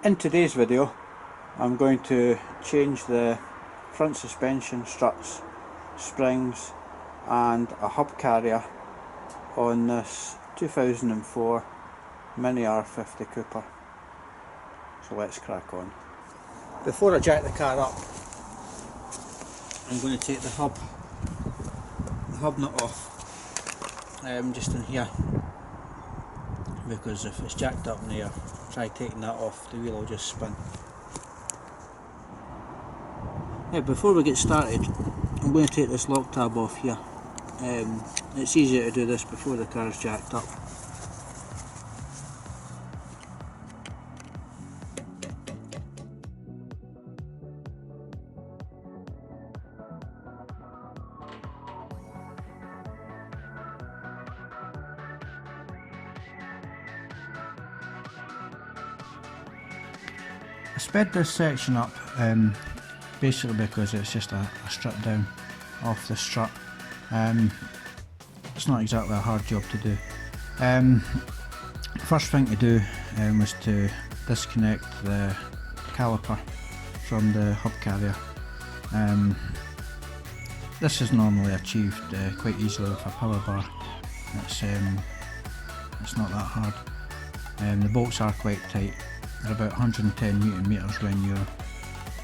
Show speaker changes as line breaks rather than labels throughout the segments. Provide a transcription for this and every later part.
In today's video I'm going to change the front suspension, struts, springs and a hub carrier on this 2004 MINI R50 Cooper. So let's crack on. Before I jack the car up, I'm going to take the hub nut off, just in here, because if it's jacked up in there, try taking that off, the wheel will just spin. Yeah, before we get started, I'm going to take this lock tab off here. It's easier to do this before the car is jacked up. I sped this section up basically because it's just a strip down off the strut. It's not exactly a hard job to do. First thing to do was to disconnect the caliper from the hub carrier. This is normally achieved quite easily with a power bar. It's not that hard. The bolts are quite tight. They're about 110 Newton meters when you're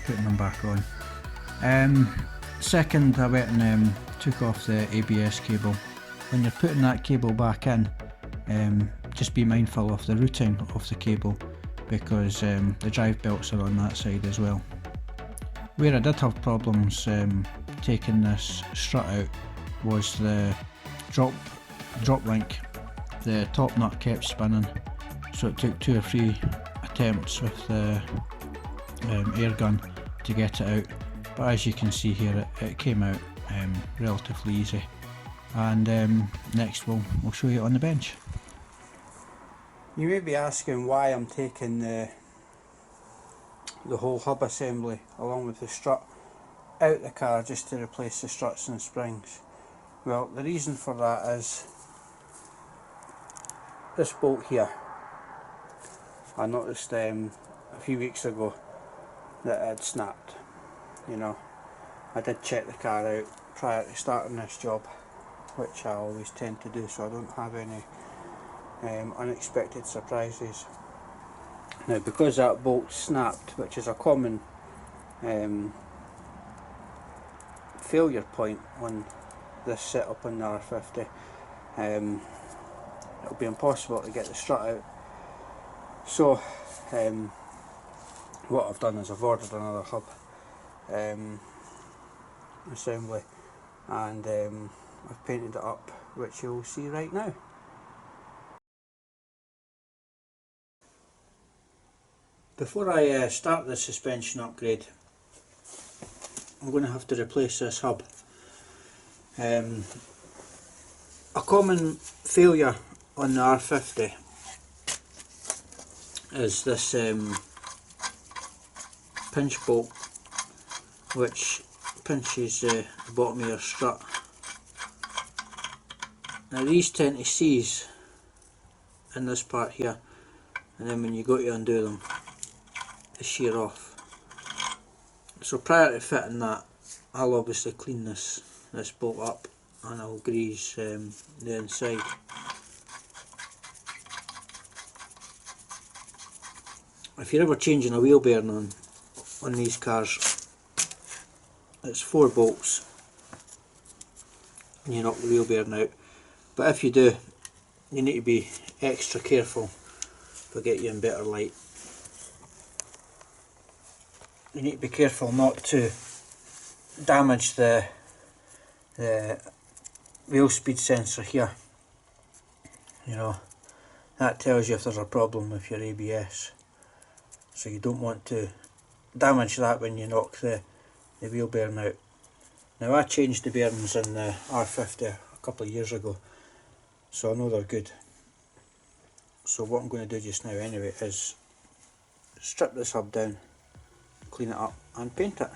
putting them back on. Second, I went and took off the ABS cable. When you're putting that cable back in, just be mindful of the routing of the cable, because the drive belts are on that side as well. Where I did have problems taking this strut out was the drop link. The top nut kept spinning, so it took 2 or 3 attempts with the air gun to get it out, but as you can see here, it came out relatively easy. And next we'll show you it on the bench. You may be asking why I'm taking the whole hub assembly along with the strut out the car just to replace the struts and springs. Well, the reason for that is this bolt here. I noticed a few weeks ago that it had snapped. You know, I did check the car out prior to starting this job, which I always tend to do, so I don't have any unexpected surprises. Now, because that bolt snapped, which is a common failure point on this setup on the R50, it'll be impossible to get the strut out. So what I've done is I've ordered another hub assembly, and I've painted it up, which you'll see right now. Before I start the suspension upgrade, I'm going to have to replace this hub. A common failure on the R50 is this pinch bolt, which pinches the bottom of your strut. Now these tend to seize in this part here, and then when you go to undo them, they shear off. So prior to fitting that, I'll obviously clean this bolt up, and I'll grease the inside. If you're ever changing a wheel bearing on these cars, it's 4 bolts and you knock the wheel bearing out. But if you do, you need to be extra careful if I get you in better light. You need to be careful not to damage the wheel speed sensor here. You know, that tells you if there's a problem with your ABS. So you don't want to damage that when you knock the wheel bearing out. Now, I changed the bearings in the R50 a couple of years ago, so I know they're good. So what I'm going to do just now anyway is strip this hub down, clean it up and paint it.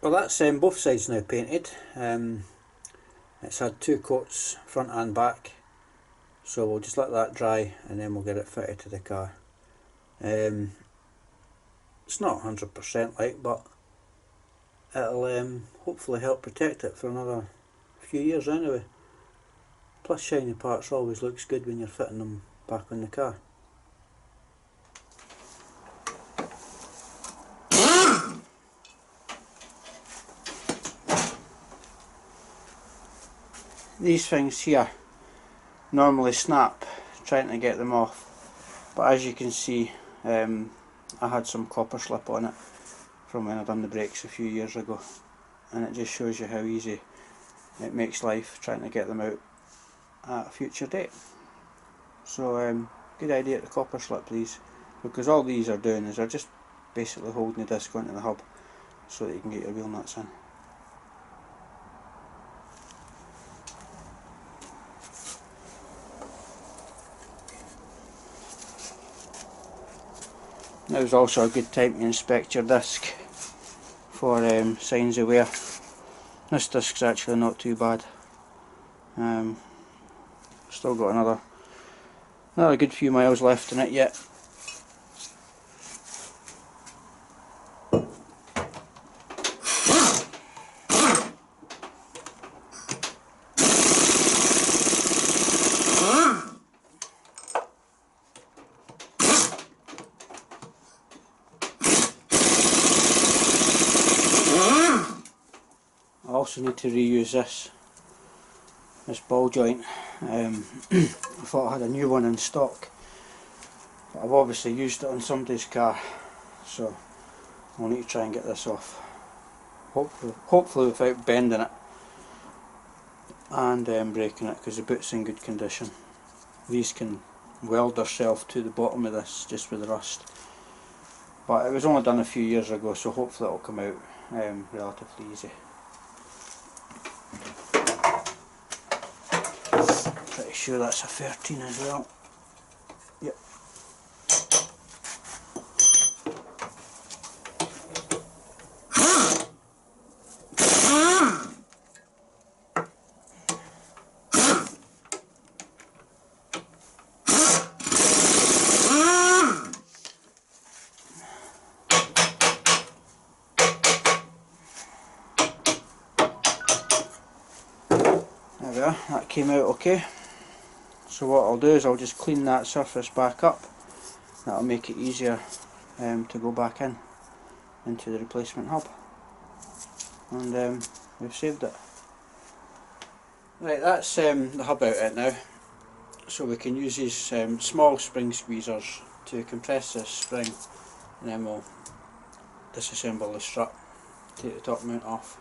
Well, that's both sides now painted. It's had 2 coats, front and back, so we'll just let that dry and then we'll get it fitted to the car. It's not 100% like, but it'll hopefully help protect it for another few years anyway. Plus, shiny parts always looks good when you're fitting them back on the car. These things here normally snap trying to get them off, but as you can see, I had some copper slip on it from when I done the brakes a few years ago, and it just shows you how easy it makes life trying to get them out at a future date. So good idea to copper slip these, because all these are doing is they're just basically holding the disc onto the hub so that you can get your wheel nuts in. Now is also a good time to inspect your disc for signs of wear. This disc's actually not too bad. Still got another good few miles left in it yet. I also need to reuse this ball joint. I thought I had a new one in stock, but I've obviously used it on somebody's car, so I'll need to try and get this off. Hopefully without bending it and breaking it, because the boot's in good condition. These can weld themselves to the bottom of this just with the rust, but it was only done a few years ago, so hopefully it'll come out relatively easy. Pretty sure that's a 13 as well. Yep. There we are, that came out okay. So what I'll do is I'll just clean that surface back up. That'll make it easier to go back into the replacement hub. And we've saved it. Right, that's the hub out it now. So we can use these small spring squeezers to compress this spring, and then we'll disassemble the strut, take the top mount off.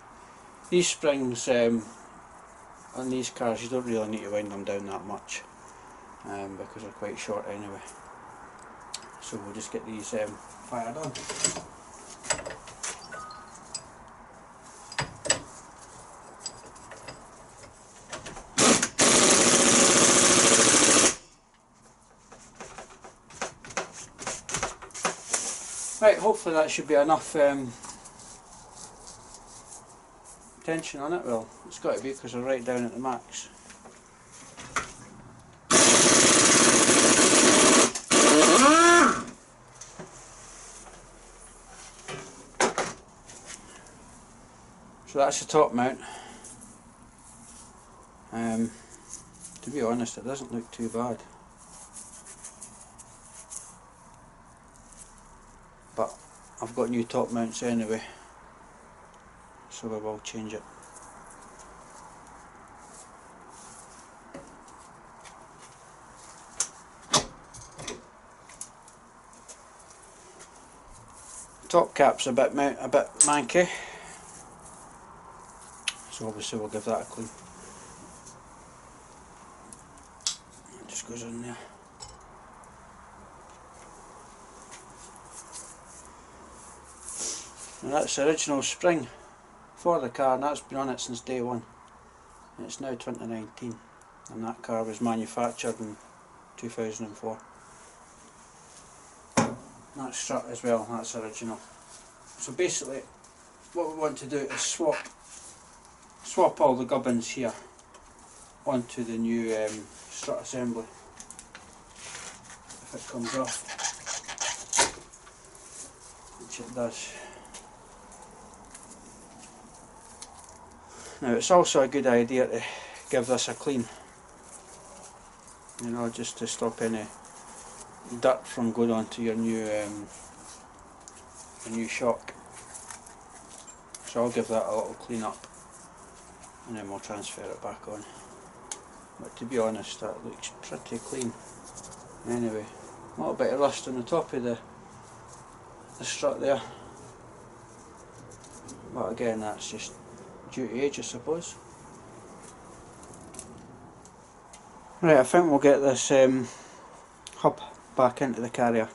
These springs on these cars, you don't really need to wind them down that much, because they're quite short anyway. So we'll just get these fired on. Right, hopefully that should be enough tension on it. Well, it's got to be, because we're right down at the max. So that's the top mount. To be honest, it doesn't look too bad, but I've got new top mounts anyway, so I will change it. Top cap's a bit manky, so obviously we'll give that a clean. It just goes in there. And that's the original spring for the car, and that's been on it since day one. And it's now 2019, and that car was manufactured in 2004. That strut as well, that's original. So basically what we want to do is swap all the gubbins here onto the new strut assembly, if it comes off, which it does. Now it's also a good idea to give this a clean, you know, just to stop any dirt from going onto your new shock. So I'll give that a little clean up and then we'll transfer it back on. But to be honest, that looks pretty clean. Anyway, a little bit of rust on the top of the strut there, but again that's just due to age, I suppose. Right, I think we'll get this hub back into the carrier.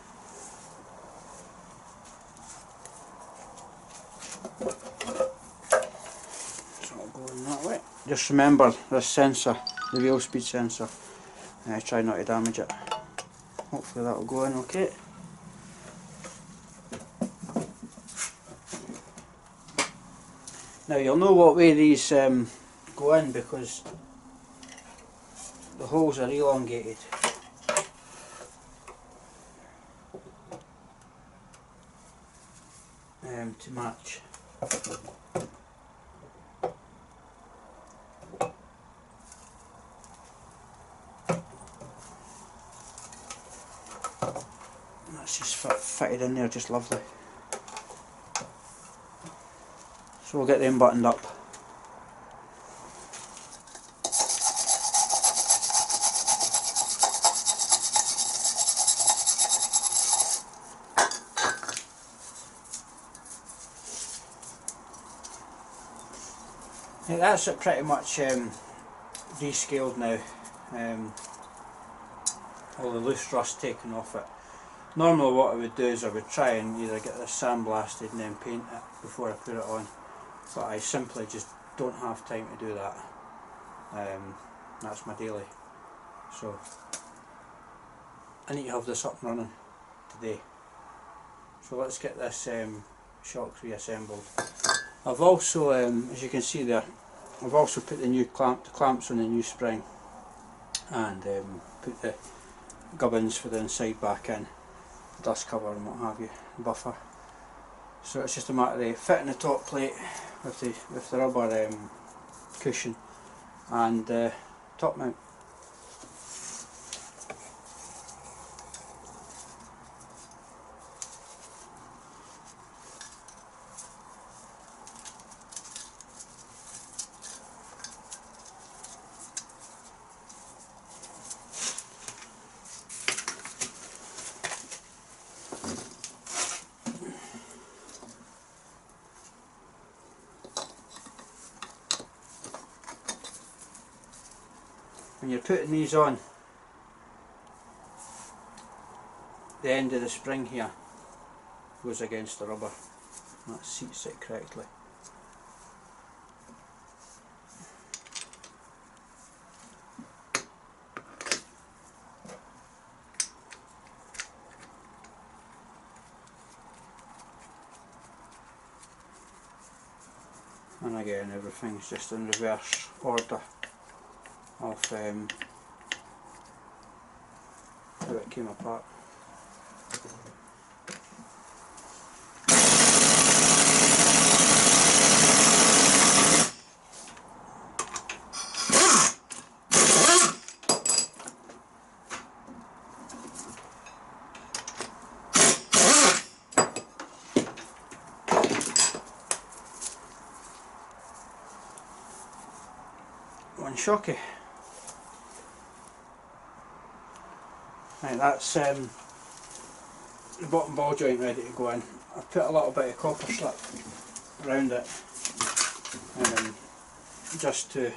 So I'll go in that way. Just remember this sensor, the wheel speed sensor, try not to damage it. Hopefully that will go in okay. Now you'll know what way these go in because the holes are elongated. To match. That's just fitted in there just lovely. So we'll get them buttoned up. Yeah, that's it pretty much rescaled now. All the loose rust taken off it. Normally what I would do is I would try and either get this sandblasted and then paint it before I put it on, but I simply just don't have time to do that. That's my daily, so I need to have this up and running today. So let's get this shock reassembled. I've also, as you can see there, I've also put the new clamps on the new spring and put the gubbins for the inside back in, dust cover and what have you, buffer. So it's just a matter of fitting the top plate with the rubber cushion and top mount. When you're putting these on, the end of the spring here goes against the rubber. That seats it correctly. And again, everything's just in reverse order of how it came apart. One shocky. Right, that's the bottom ball joint ready to go in. I've put a little bit of copper slip around it just to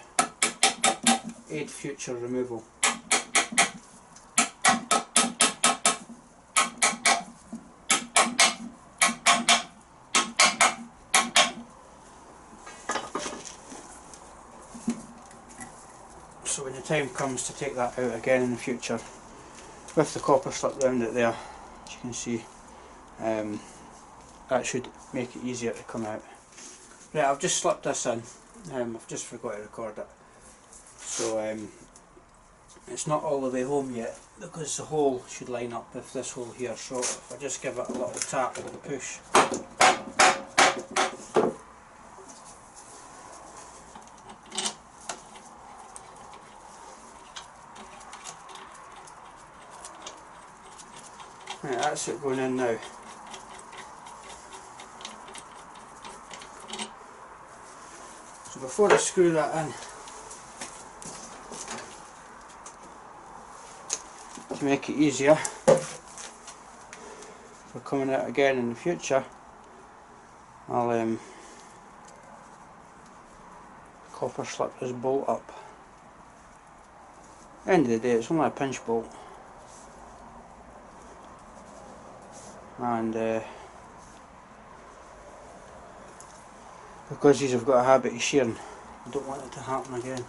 aid future removal. So when the time comes to take that out again in the future, with the copper slip around it there, as you can see, that should make it easier to come out. Right, I've just slipped this in. I've just forgot to record it. So it's not all the way home yet because the hole should line up with this hole here. So if I just give it a little tap and push. Right, that's it going in now. So before I screw that in, to make it easier for coming out again in the future, I'll copper slip this bolt up. End of the day, it's only a pinch bolt, and because these have got a habit of shearing, I don't want it to happen again.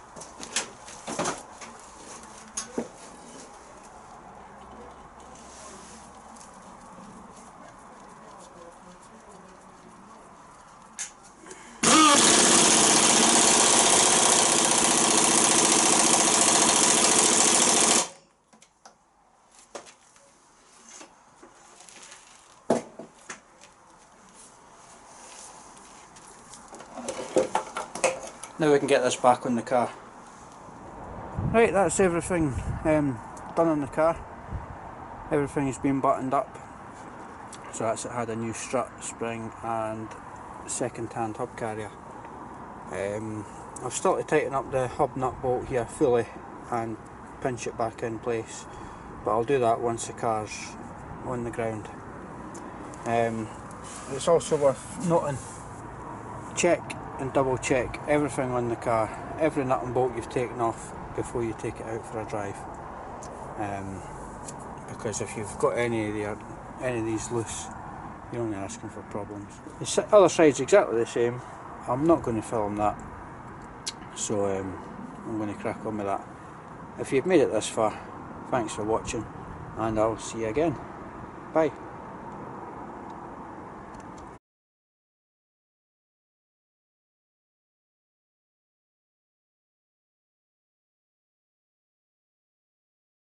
Now we can get this back on the car. Right, that's everything done on the car. Everything has been buttoned up. So that's it, had a new strut, spring and second-hand hub carrier. I've still to tighten up the hub nut bolt here fully and pinch it back in place, but I'll do that once the car's on the ground. It's also worth noting, check and double check everything on the car, every nut and bolt you've taken off before you take it out for a drive, because if you've got any of these loose, you're only asking for problems. The other side's exactly the same. I'm not going to film that, so I'm going to crack on with that. If you've made it this far, thanks for watching, and I'll see you again. Bye.